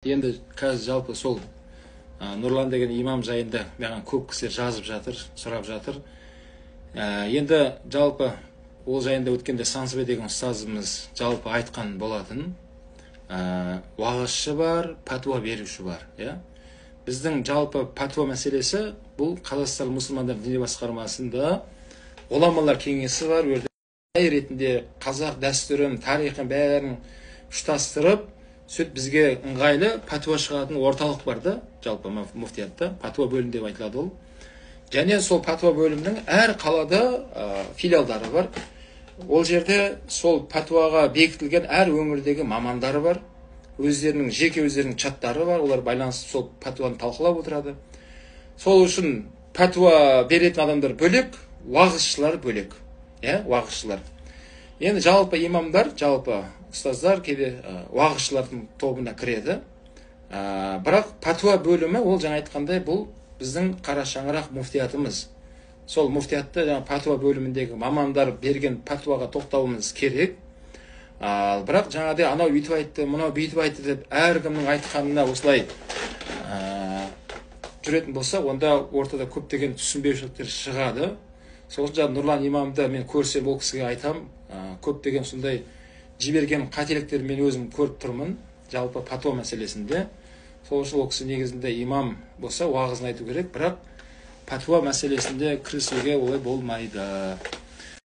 Енді қазір жалпы сол Нұрлан деген имам жайында маған көп кісілер жазып жатыр, сұрап жатыр. Енді жалпы ол жайында өткенде Сансыбай деген ұстазымыз жалпы айтқан болатын. Уағызшы бар, пәтуа беруші бар. Біздің жалпы пәтуа мәселесі бұл Қазақстан мұсылмандар діни басқармасында ғұламалар кеңесі бар. Өрді ретінде қазақ дәстүрін, тарихын бәрін ұштастырып, сөйтіп бізге ыңғайлы пәтуа шығатын орталық бар да, жалпы муфтиятта, пәтуа бөлім деп айтылады ол. Және сол пәтуа бөлімнің әр қалада филиалдары бар. Ол жерде сол пәтуаға бекітілген әр өңірдегі мамандары бар. Жеке өздерінің чаттары бар, олар байланысып сол пәтуаны талқылап отырады. Сол үшін пәтуа беретін адамдар бөлек, уағызшылар бөлек. Уағызшылар. Енді жалпы имамдар, жалпы ұстаздар кейде уағызшылардың тобына кіреді. Бірақ пәтуа бөлімі, ол жаңа айтқандай, бұл біздің қара шаңырақ муфтиятымыз. Сол муфтиятты пәтуа бөліміндегі мамандар берген пәтуаға тоқтауымыз керек. Бірақ жаңағыдай анау бүйтіп айтты, мынау бүйтіп айтты деп әркімнің айтқанына осылай жүретін болса, онда ортада көптеген түсінбеушіліктер шығады. Сол үшін Нұрлан имамды мен көрсем ол кісіге айтам, көптеген сондай жіберген қателіктер мен өзім көріп тұрмын, жалпы пәтуа мәселесінде. Сол үшін ол кісі негізінде имам болса, уағызын айту керек, бірақ пәтуа мәселесінде кірісуге олай болмайды.